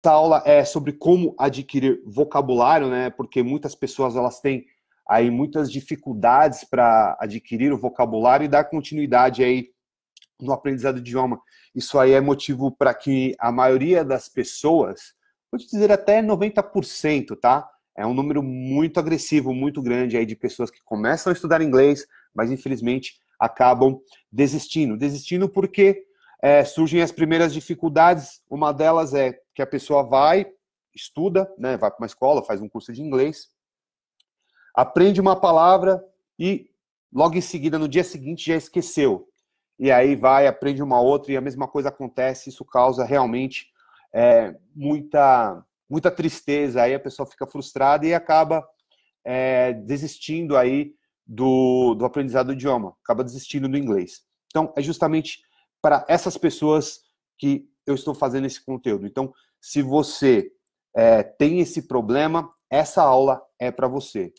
Essa aula é sobre como adquirir vocabulário, né? Porque muitas pessoas elas têm aí muitas dificuldades para adquirir o vocabulário e dar continuidade aí no aprendizado do idioma. Isso aí é motivo para que a maioria das pessoas, vou te dizer até 90%, tá? É um número muito agressivo, muito grande aí de pessoas que começam a estudar inglês, mas infelizmente acabam desistindo. Desistindo porque surgem as primeiras dificuldades. Uma delas é que a pessoa vai, estuda, né, vai para uma escola, faz um curso de inglês, aprende uma palavra e logo em seguida, no dia seguinte, já esqueceu. E aí vai, aprende uma outra e a mesma coisa acontece. Isso causa realmente muita tristeza. Aí a pessoa fica frustrada e acaba desistindo aí do aprendizado do idioma, acaba desistindo do inglês. Então, é justamente para essas pessoas que eu estou fazendo esse conteúdo. Então, se você tem esse problema, essa aula é para você.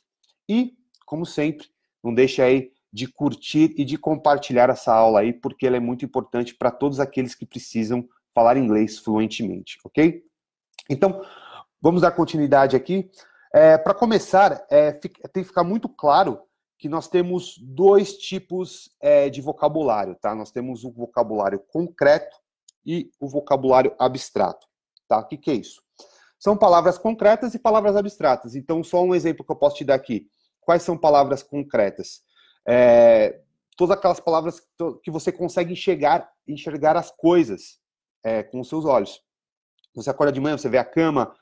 E, como sempre, não deixe aí de curtir e de compartilhar essa aula aí, porque ela é muito importante para todos aqueles que precisam falar inglês fluentemente, ok? Então, vamos dar continuidade aqui. Para começar, tem que ficar muito claro que nós temos dois tipos de vocabulário, tá? Nós temos o vocabulário concreto e o vocabulário abstrato, tá? O que é isso? São palavras concretas e palavras abstratas. Então, só um exemplo que eu posso te dar aqui. Quais são palavras concretas? Todas aquelas palavras que você consegue enxergar as coisas com os seus olhos. Você acorda de manhã, você vê a cama,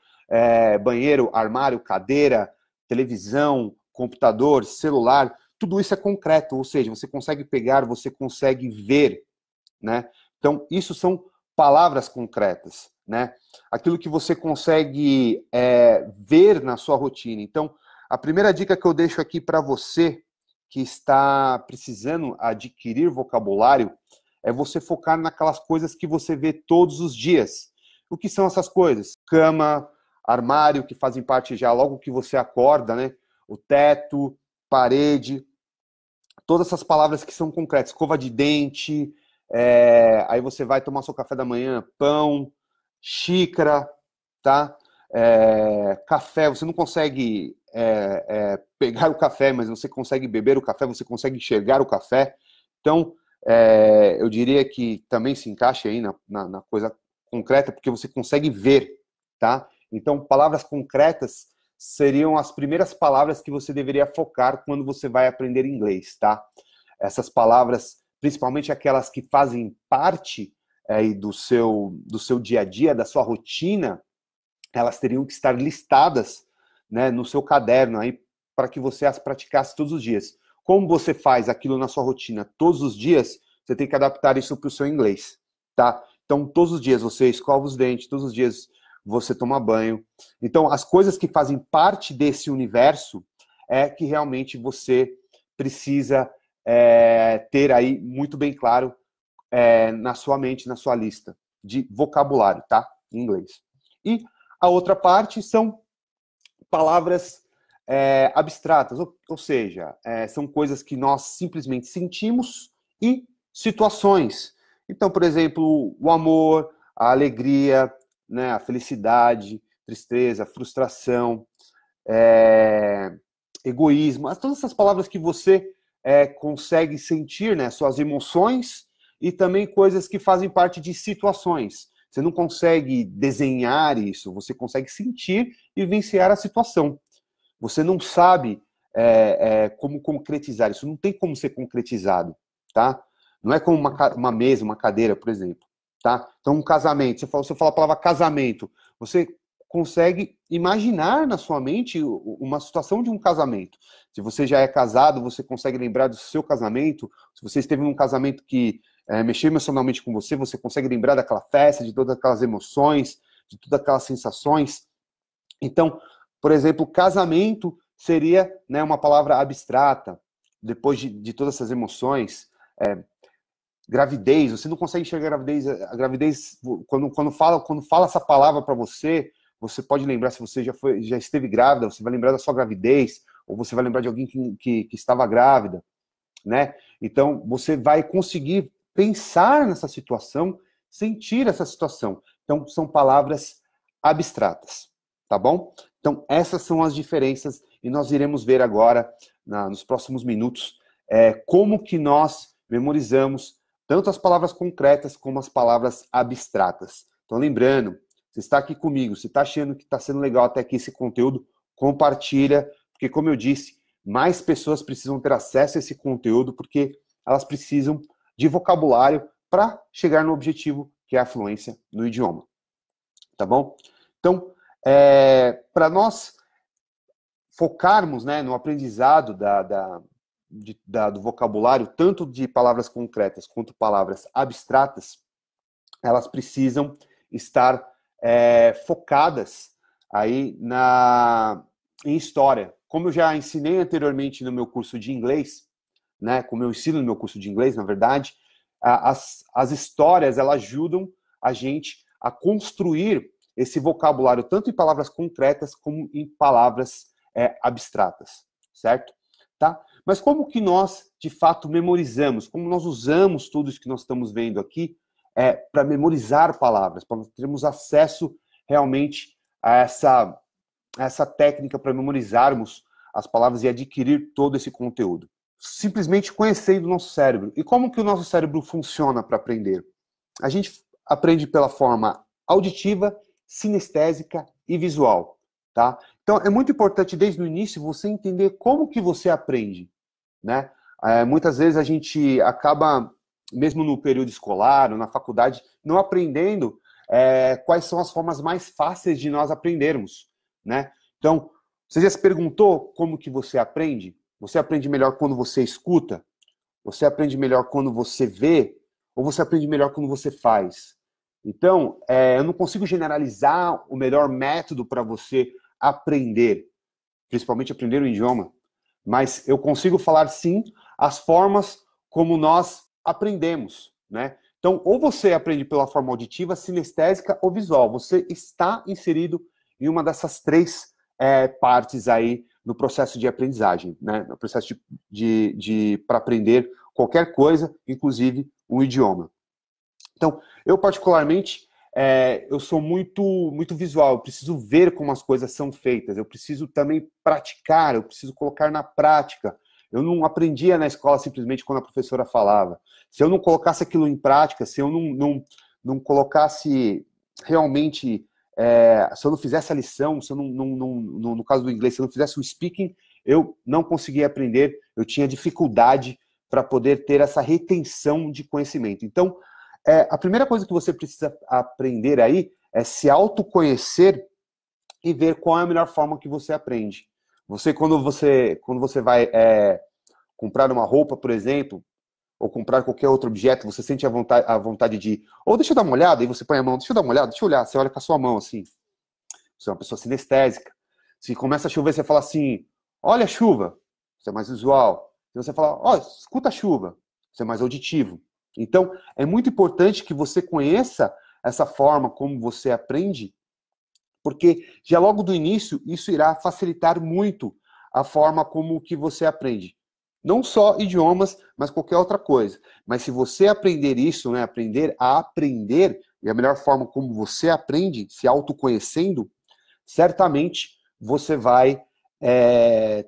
banheiro, armário, cadeira, televisão, computador, celular, tudo isso é concreto, ou seja, você consegue pegar, você consegue ver, né? Então, isso são palavras concretas, né? Aquilo que você consegue ver na sua rotina. Então, a primeira dica que eu deixo aqui para você que está precisando adquirir vocabulário é você focar naquelas coisas que você vê todos os dias. O que são essas coisas? Cama, armário, que fazem parte já logo que você acorda, né? O teto, parede, todas essas palavras que são concretas. Escova de dente, aí você vai tomar seu café da manhã, pão, xícara, tá? Café, você não consegue pegar o café, mas você consegue beber o café, você consegue enxergar o café. Então, eu diria que também se encaixa aí na coisa concreta, porque você consegue ver, tá? Então, palavras concretas seriam as primeiras palavras que você deveria focar quando você vai aprender inglês, tá? Essas palavras, principalmente aquelas que fazem parte do seu dia a dia, da sua rotina, elas teriam que estar listadas, né, no seu caderno aí para que você as praticasse todos os dias. Como você faz aquilo na sua rotina todos os dias, você tem que adaptar isso para o seu inglês, tá? Então, todos os dias você escova os dentes, todos os dias você toma banho. Então, as coisas que fazem parte desse universo é que realmente você precisa ter aí muito bem claro na sua mente, na sua lista de vocabulário, tá? Em inglês. E a outra parte são palavras abstratas, ou seja, são coisas que nós simplesmente sentimos e situações. Então, por exemplo, o amor, a alegria, né, a felicidade, tristeza, frustração, egoísmo, todas essas palavras que você consegue sentir, né, suas emoções e também coisas que fazem parte de situações. Você não consegue desenhar isso, você consegue sentir e vivenciar a situação. Você não sabe como concretizar isso, não tem como ser concretizado, tá? Não é como uma mesa, uma cadeira, por exemplo, tá? Então, um casamento, você fala a palavra casamento, você consegue imaginar na sua mente uma situação de um casamento. Se você já é casado, você consegue lembrar do seu casamento. Se você esteve num casamento que mexeu emocionalmente com você, você consegue lembrar daquela festa, de todas aquelas emoções, de todas aquelas sensações. Então, por exemplo, casamento seria, né, uma palavra abstrata, depois de todas essas emoções. Gravidez, você não consegue enxergar a gravidez, quando fala essa palavra para você, você pode lembrar, se você já esteve grávida, você vai lembrar da sua gravidez, ou você vai lembrar de alguém que estava grávida, né? Então, você vai conseguir pensar nessa situação, sentir essa situação. Então, são palavras abstratas, tá bom? Então, essas são as diferenças e nós iremos ver agora, nos próximos minutos, como que nós memorizamos tanto as palavras concretas como as palavras abstratas. Então, lembrando, você está aqui comigo, você está achando que está sendo legal até aqui esse conteúdo, compartilha, porque, como eu disse, mais pessoas precisam ter acesso a esse conteúdo, porque elas precisam de vocabulário para chegar no objetivo, que é a fluência no idioma. Tá bom? Então, para nós focarmos, né, no aprendizado do vocabulário, tanto de palavras concretas quanto palavras abstratas, elas precisam estar focadas aí em história. Como eu já ensinei anteriormente no meu curso de inglês, né, como eu ensino no meu curso de inglês, na verdade, as histórias, elas ajudam a gente a construir esse vocabulário, tanto em palavras concretas como em palavras abstratas, certo? Tá? Mas como que nós, de fato, memorizamos? Como nós usamos tudo isso que nós estamos vendo aqui para memorizar palavras, para termos acesso realmente a essa técnica para memorizarmos as palavras e adquirir todo esse conteúdo? Simplesmente conhecendo o nosso cérebro. E como que o nosso cérebro funciona para aprender? A gente aprende pela forma auditiva, sinestésica e visual, tá? Então, é muito importante, desde o início, você entender como que você aprende, né? Muitas vezes a gente acaba, mesmo no período escolar ou na faculdade, não aprendendo quais são as formas mais fáceis de nós aprendermos, né? Então, você já se perguntou como que você aprende? Você aprende melhor quando você escuta? Você aprende melhor quando você vê? Ou você aprende melhor quando você faz? Então, eu não consigo generalizar o melhor método para você aprender, principalmente aprender o idioma, mas eu consigo falar, sim, as formas como nós aprendemos, né? Então, ou você aprende pela forma auditiva, sinestésica ou visual. Você está inserido em uma dessas três partes aí no processo de aprendizagem, né? No processo para aprender qualquer coisa, inclusive um idioma. Então, eu particularmente, eu sou muito visual, eu preciso ver como as coisas são feitas, eu preciso também praticar, eu preciso colocar na prática. Eu não aprendia na escola simplesmente quando a professora falava. Se eu não colocasse aquilo em prática, se eu não colocasse realmente, se eu não fizesse a lição, se eu no caso do inglês, se eu não fizesse o speaking, eu não conseguia aprender, eu tinha dificuldade para poder ter essa retenção de conhecimento. Então, a primeira coisa que você precisa aprender aí é se autoconhecer e ver qual é a melhor forma que você aprende. Quando você vai comprar uma roupa, por exemplo, ou comprar qualquer outro objeto, você sente a vontade de, ou deixa eu dar uma olhada, e você põe a mão, deixa eu dar uma olhada, deixa eu olhar, você olha com a sua mão, assim. Você é uma pessoa sinestésica. Se começa a chover, você fala assim, olha a chuva, você é mais visual. Se você fala, ó, escuta a chuva, você é mais auditivo. Então, é muito importante que você conheça essa forma como você aprende, porque já logo do início, isso irá facilitar muito a forma como que você aprende. Não só idiomas, mas qualquer outra coisa. Mas se você aprender isso, né, aprender a aprender, e a melhor forma como você aprende, se autoconhecendo, certamente você vai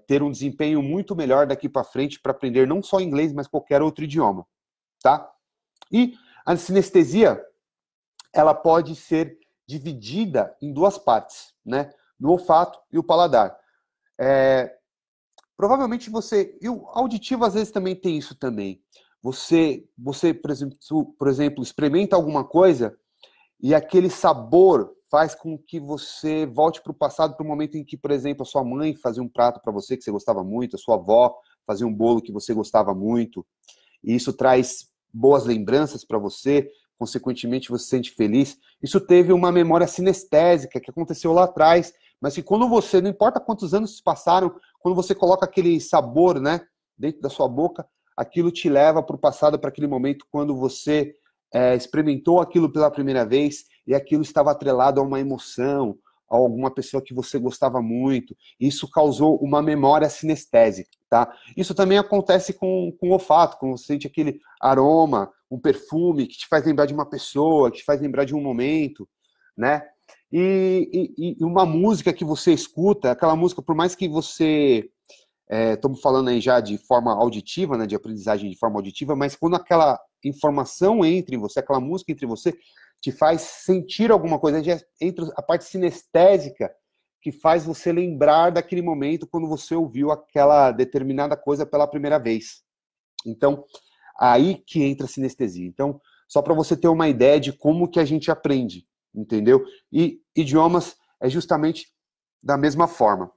ter um desempenho muito melhor daqui para frente para aprender não só inglês, mas qualquer outro idioma, tá? E a sinestesia, ela pode ser dividida em duas partes, né? No olfato e o paladar. Provavelmente você... E o auditivo, às vezes, também tem isso também. Você por exemplo, experimenta alguma coisa e aquele sabor faz com que você volte para o passado, para o momento em que, por exemplo, a sua mãe fazia um prato para você que você gostava muito, a sua avó fazia um bolo que você gostava muito, e isso traz boas lembranças para você, consequentemente você se sente feliz. Isso teve uma memória sinestésica que aconteceu lá atrás, mas que quando você, não importa quantos anos se passaram, quando você coloca aquele sabor, né, dentro da sua boca, aquilo te leva para o passado, para aquele momento quando você experimentou aquilo pela primeira vez e aquilo estava atrelado a uma emoção, a alguma pessoa que você gostava muito. Isso causou uma memória sinestésica, tá? Isso também acontece com o olfato, quando você sente aquele aroma, um perfume que te faz lembrar de uma pessoa, que te faz lembrar de um momento, né? E uma música que você escuta, aquela música, por mais que você... Estamos falando aí já de forma auditiva, né, de aprendizagem de forma auditiva, mas quando aquela informação entra em você, aquela música entre você, te faz sentir alguma coisa, entra a parte sinestésica, que faz você lembrar daquele momento quando você ouviu aquela determinada coisa pela primeira vez. Então, aí que entra a sinestesia. Então, só para você ter uma ideia de como que a gente aprende, entendeu? E idiomas é justamente da mesma forma.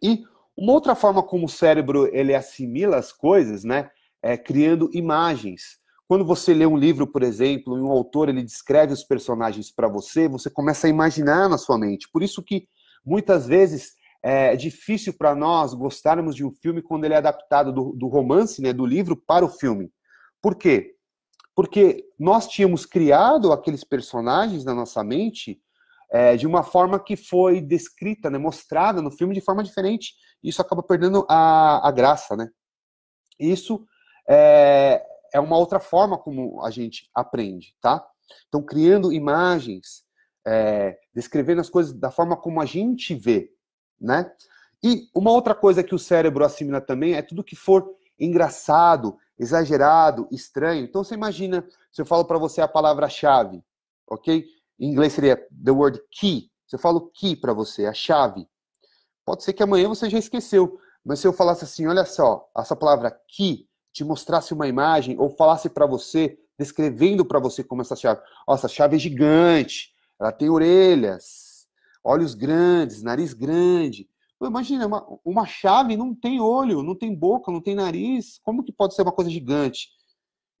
E uma outra forma como o cérebro ele assimila as coisas, né, é criando imagens. Quando você lê um livro, por exemplo, e um autor ele descreve os personagens para você, você começa a imaginar na sua mente. Por isso que muitas vezes é difícil para nós gostarmos de um filme quando ele é adaptado do romance, né, do livro para o filme. Por quê? Porque nós tínhamos criado aqueles personagens na nossa mente de uma forma que foi descrita, né, mostrada no filme de forma diferente. Isso acaba perdendo a graça, né? Isso é uma outra forma como a gente aprende, tá? Então, criando imagens, descrevendo as coisas da forma como a gente vê, né? E uma outra coisa que o cérebro assimila também é tudo que for engraçado, exagerado, estranho. Então, você imagina, se eu falo para você a palavra-chave, ok? Em inglês seria the word key. Se eu falo key para você, a chave, pode ser que amanhã você já esqueceu. Mas se eu falasse assim, olha só, essa palavra key, te mostrasse uma imagem, ou falasse para você, descrevendo para você como essa chave. Ó, essa chave é gigante, ela tem orelhas, olhos grandes, nariz grande. Imagina, uma chave não tem olho, não tem boca, não tem nariz. Como que pode ser uma coisa gigante?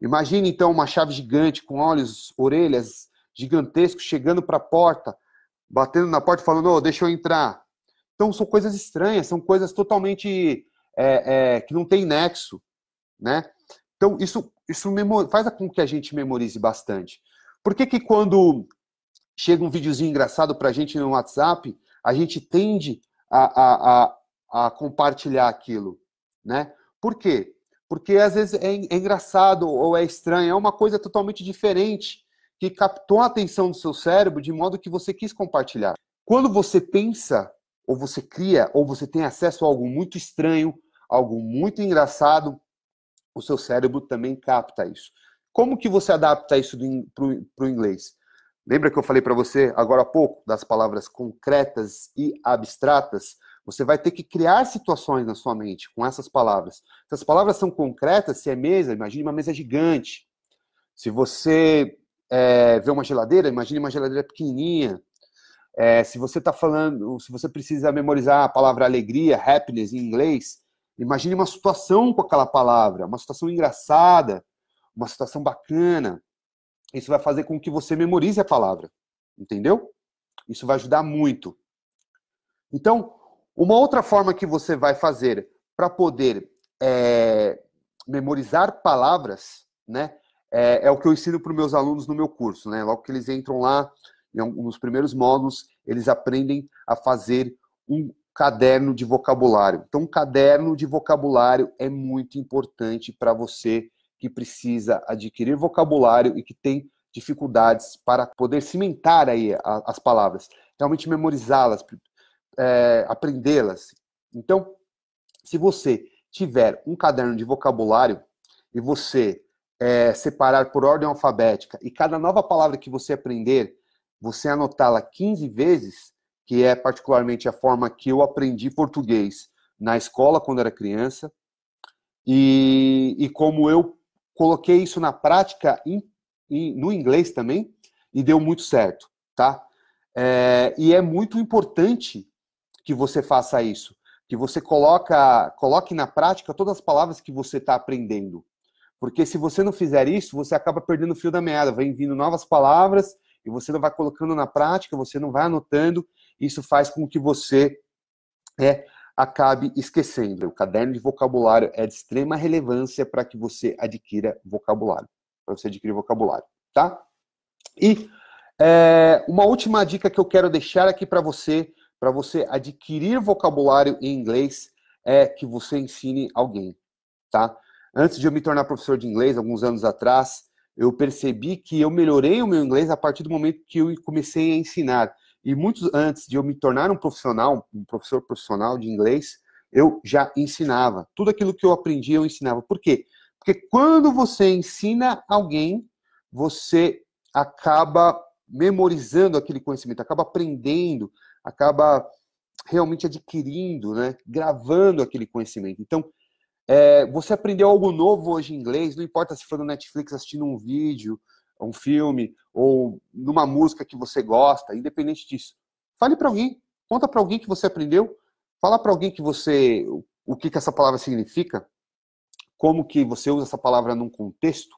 Imagine, então, uma chave gigante com olhos, orelhas gigantescos, chegando para a porta, batendo na porta e falando, oh, deixa eu entrar. Então, são coisas estranhas, são coisas totalmente que não tem nexo, né? Então, isso faz com que a gente memorize bastante. Por que quando chega um videozinho engraçado pra gente no WhatsApp, a gente tende a compartilhar aquilo, né? Por quê? Porque às vezes é engraçado ou é estranho, é uma coisa totalmente diferente que captou a atenção do seu cérebro de modo que você quis compartilhar. Quando você pensa, ou você cria, ou você tem acesso a algo muito estranho, algo muito engraçado, o seu cérebro também capta isso. Como que você adapta isso para o inglês? Lembra que eu falei para você agora há pouco das palavras concretas e abstratas? Você vai ter que criar situações na sua mente com essas palavras. Se as palavras são concretas, se é mesa, imagine uma mesa gigante. Se você vê uma geladeira, imagine uma geladeira pequenininha. Se você está falando, se você precisa memorizar a palavra alegria, happiness em inglês, imagine uma situação com aquela palavra, uma situação engraçada, uma situação bacana. Isso vai fazer com que você memorize a palavra, entendeu? Isso vai ajudar muito. Então, uma outra forma que você vai fazer para poder memorizar palavras, né, é o que eu ensino para os meus alunos no meu curso, né? Logo que eles entram lá, nos primeiros módulos, eles aprendem a fazer um caderno de vocabulário. Então, um caderno de vocabulário é muito importante para você que precisa adquirir vocabulário e que tem dificuldades para poder cimentar aí as palavras, realmente memorizá-las, aprendê-las. Então, se você tiver um caderno de vocabulário e você separar por ordem alfabética e cada nova palavra que você aprender, você anotá-la 15 vezes, que é particularmente a forma que eu aprendi português na escola quando era criança, e como eu coloquei isso na prática no inglês também, e deu muito certo, tá? E é muito importante que você faça isso, que você coloque na prática todas as palavras que você está aprendendo. Porque se você não fizer isso, você acaba perdendo o fio da meada, vai vindo novas palavras, e você não vai colocando na prática, você não vai anotando, isso faz com que você acabe esquecendo. O caderno de vocabulário é de extrema relevância para que você adquira vocabulário, tá? E uma última dica que eu quero deixar aqui para você adquirir vocabulário em inglês, é que você ensine alguém, tá? Antes de eu me tornar professor de inglês, alguns anos atrás, eu percebi que eu melhorei o meu inglês a partir do momento que eu comecei a ensinar. E muitos antes de eu me tornar um profissional, um professor profissional de inglês, eu já ensinava. Tudo aquilo que eu aprendi, eu ensinava. Por quê? Porque quando você ensina alguém, você acaba memorizando aquele conhecimento, acaba aprendendo, acaba realmente adquirindo, né? Gravando aquele conhecimento. Então, você aprendeu algo novo hoje em inglês, não importa se for no Netflix assistindo um vídeo, um filme, ou numa música que você gosta, independente disso. Fale para alguém, conta para alguém que você aprendeu, fala para alguém que você, o que essa palavra significa, como que você usa essa palavra num contexto,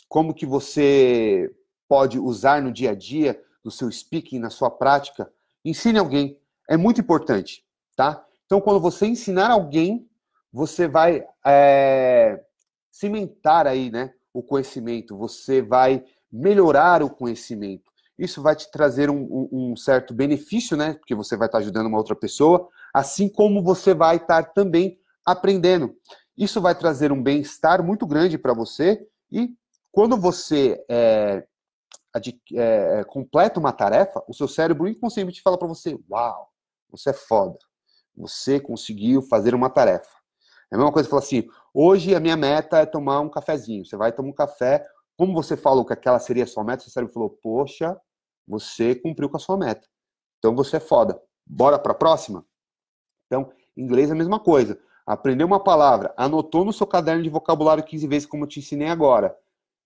como que você pode usar no dia a dia, no seu speaking, na sua prática. Ensine alguém, é muito importante, tá? Então, quando você ensinar alguém, você vai cimentar aí, né, o conhecimento, você vai melhorar o conhecimento. Isso vai te trazer um certo benefício, né, porque você vai estar ajudando uma outra pessoa, assim como você vai estar também aprendendo. Isso vai trazer um bem-estar muito grande para você e quando você completa uma tarefa, o seu cérebro inconscientemente fala para você: uau, você é foda. Você conseguiu fazer uma tarefa. É a mesma coisa que falar assim: hoje a minha meta é tomar um cafezinho. Você vai tomar um café. Como você falou que aquela seria a sua meta, seu cérebro falou: poxa, você cumpriu com a sua meta. Então você é foda. Bora para a próxima? Então, inglês é a mesma coisa. Aprendeu uma palavra, anotou no seu caderno de vocabulário 15 vezes, como eu te ensinei agora.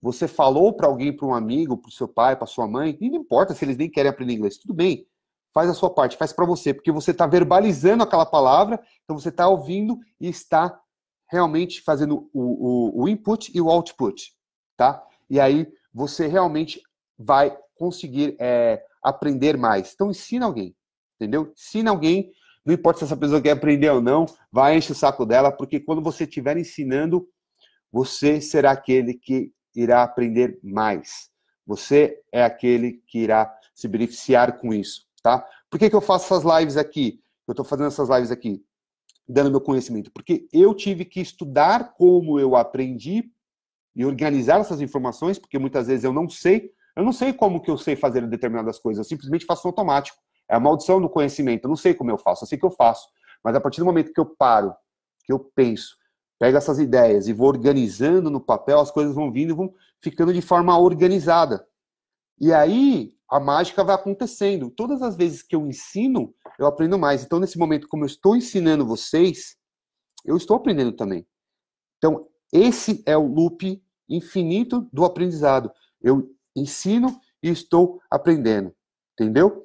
Você falou para alguém, para um amigo, para o seu pai, para sua mãe, e não importa se eles nem querem aprender inglês, tudo bem. Faz a sua parte, faz para você, porque você está verbalizando aquela palavra, então você está ouvindo e está realmente fazendo o input e o output, tá? E aí você realmente vai conseguir aprender mais. Então ensina alguém, entendeu? Ensina alguém, não importa se essa pessoa quer aprender ou não, vai encher o saco dela, porque quando você estiver ensinando, você será aquele que irá aprender mais. Você é aquele que irá se beneficiar com isso, tá? Por que eu faço essas lives aqui? Eu estou fazendo essas lives aqui, dando meu conhecimento, porque eu tive que estudar como eu aprendi e organizar essas informações, porque muitas vezes eu não sei como que eu sei fazer determinadas coisas, eu simplesmente faço no automático. É a maldição do conhecimento, eu não sei como eu faço, eu sei que eu faço. Mas a partir do momento que eu paro, que eu penso, pego essas ideias e vou organizando no papel, as coisas vão vindo e vão ficando de forma organizada. E aí a mágica vai acontecendo. Todas as vezes que eu ensino, eu aprendo mais. Então, nesse momento, como eu estou ensinando vocês, eu estou aprendendo também. Então, esse é o loop infinito do aprendizado. Eu ensino e estou aprendendo. Entendeu?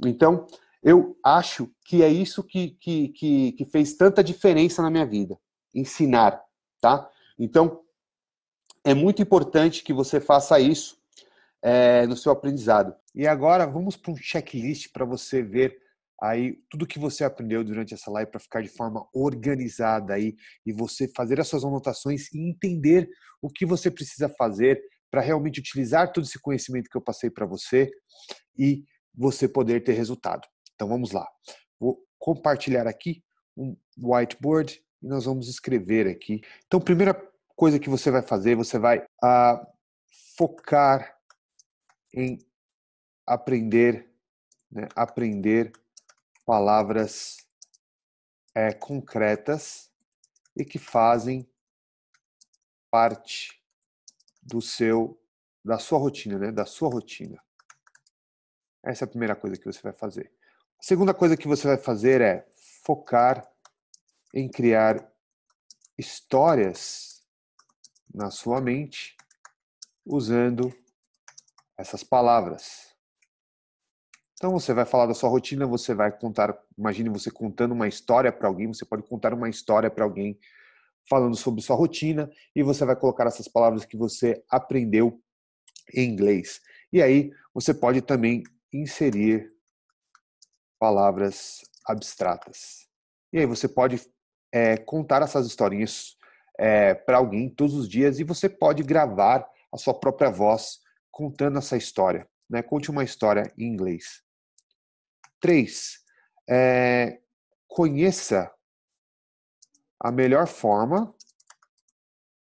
Então, eu acho que é isso que fez tanta diferença na minha vida. Ensinar, tá? Então, é muito importante que você faça isso no seu aprendizado. E agora, vamos para um checklist para você ver aí tudo que você aprendeu durante essa live para ficar de forma organizada aí e você fazer as suas anotações e entender o que você precisa fazer para realmente utilizar todo esse conhecimento que eu passei para você e você poder ter resultado. Então vamos lá. Vou compartilhar aqui um whiteboard e nós vamos escrever aqui. Então, primeira coisa que você vai fazer, você vai focar em aprender, né, aprender palavras concretas e que fazem parte da sua rotina, né, da sua rotina. Essa é a primeira coisa que você vai fazer. A segunda coisa que você vai fazer é focar em criar histórias na sua mente usando essas palavras. Então você vai falar da sua rotina, você vai contar, imagine você contando uma história para alguém, você pode contar uma história para alguém falando sobre sua rotina e você vai colocar essas palavras que você aprendeu em inglês. E aí você pode também inserir palavras abstratas. E aí você pode contar essas historinhas para alguém todos os dias e você pode gravar a sua própria voz contando essa história. Né? Conte uma história em inglês. 3. Conheça a melhor forma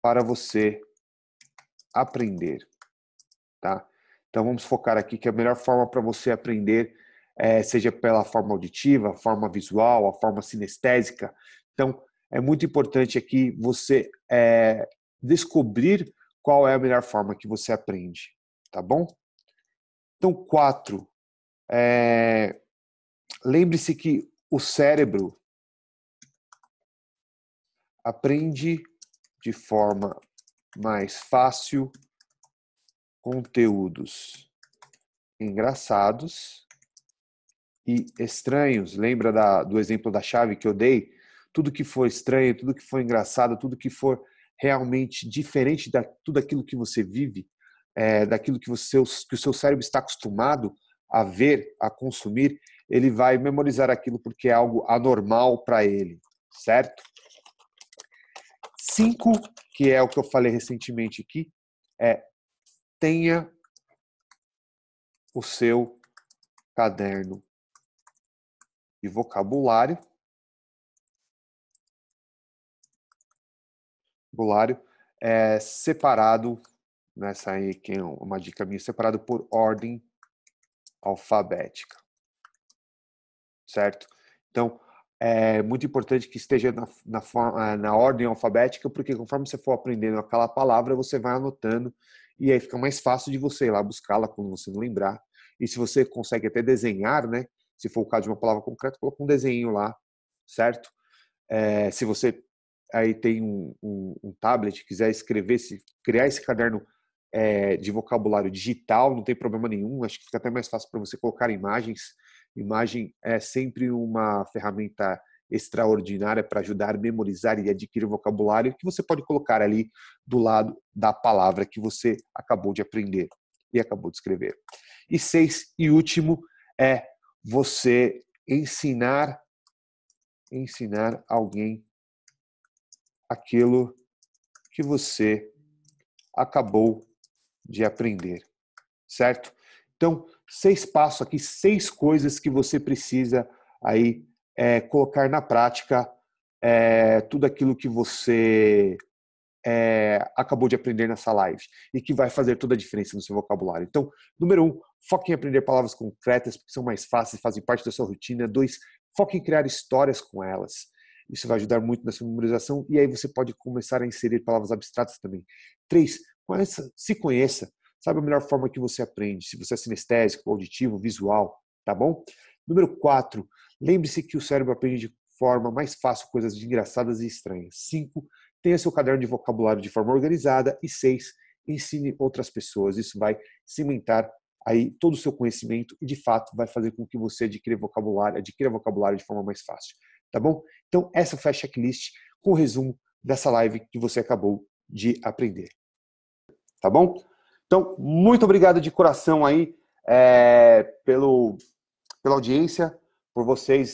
para você aprender. Tá? Então vamos focar aqui que a melhor forma para você aprender seja pela forma auditiva, a forma visual, a forma sinestésica. Então é muito importante aqui você descobrir qual é a melhor forma que você aprende, tá bom? Então 4, lembre-se que o cérebro aprende de forma mais fácil conteúdos engraçados e estranhos. Lembra do exemplo da chave que eu dei? Tudo que for estranho, tudo que for engraçado, tudo que for realmente diferente de tudo aquilo que você vive, daquilo que o seu cérebro está acostumado a ver, a consumir, ele vai memorizar aquilo porque é algo anormal para ele, certo? 5, que é o que eu falei recentemente aqui, tenha o seu caderno de vocabulário separado, nessa aí que é uma dica minha, separado por ordem alfabética, certo? Então, é muito importante que esteja na ordem alfabética, porque conforme você for aprendendo aquela palavra, você vai anotando, e aí fica mais fácil de você ir lá buscá-la quando você não lembrar. E se você consegue até desenhar, né? Se for o caso de uma palavra concreta, coloca um desenho lá, certo? Se você aí tem um tablet, quiser escrever, criar esse caderno de vocabulário digital, não tem problema nenhum, acho que fica até mais fácil para você colocar imagens. Imagem é sempre uma ferramenta extraordinária para ajudar a memorizar e adquirir vocabulário que você pode colocar ali do lado da palavra que você acabou de aprender e acabou de escrever. E 6, e último, é você ensinar alguém aquilo que você acabou de aprender, certo? Então, 6 passos aqui, 6 coisas que você precisa aí colocar na prática tudo aquilo que você acabou de aprender nessa live e que vai fazer toda a diferença no seu vocabulário. Então, número 1, foque em aprender palavras concretas, porque são mais fáceis, fazem parte da sua rotina. 2, foque em criar histórias com elas. Isso vai ajudar muito na sua memorização e aí você pode começar a inserir palavras abstratas também. 3, se conheça. Sabe a melhor forma que você aprende, se você é sinestésico, auditivo, visual, tá bom? Número 4, lembre-se que o cérebro aprende de forma mais fácil coisas engraçadas e estranhas. 5, tenha seu caderno de vocabulário de forma organizada. E 6, ensine outras pessoas. Isso vai cimentar aí todo o seu conhecimento e, de fato, vai fazer com que você adquira vocabulário de forma mais fácil. Tá bom? Então, essa foi a checklist com o resumo dessa live que você acabou de aprender. Tá bom? Então, muito obrigado de coração aí pela audiência, por vocês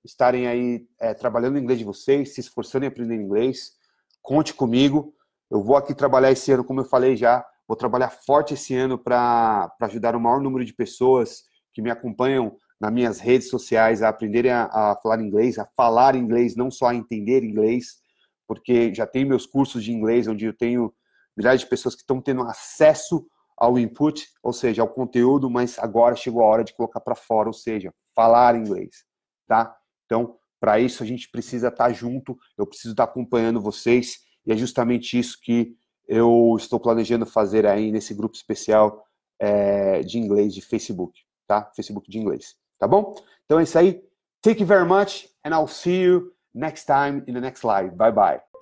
estarem aí trabalhando o inglês de vocês, se esforçando em aprender inglês. Conte comigo. Eu vou aqui trabalhar esse ano, como eu falei já, vou trabalhar forte esse ano para ajudar o maior número de pessoas que me acompanham nas minhas redes sociais a aprenderem a falar inglês, não só a entender inglês, porque já tenho meus cursos de inglês, onde eu tenho milhares de pessoas que estão tendo acesso ao input, ou seja, ao conteúdo, mas agora chegou a hora de colocar para fora, ou seja, falar inglês, tá? Então, para isso a gente precisa estar junto, eu preciso estar acompanhando vocês, e é justamente isso que eu estou planejando fazer aí nesse grupo especial de inglês de Facebook, tá? Facebook de inglês, tá bom? Então é isso aí. Thank you very much, and I'll see you next time in the next live. Bye bye.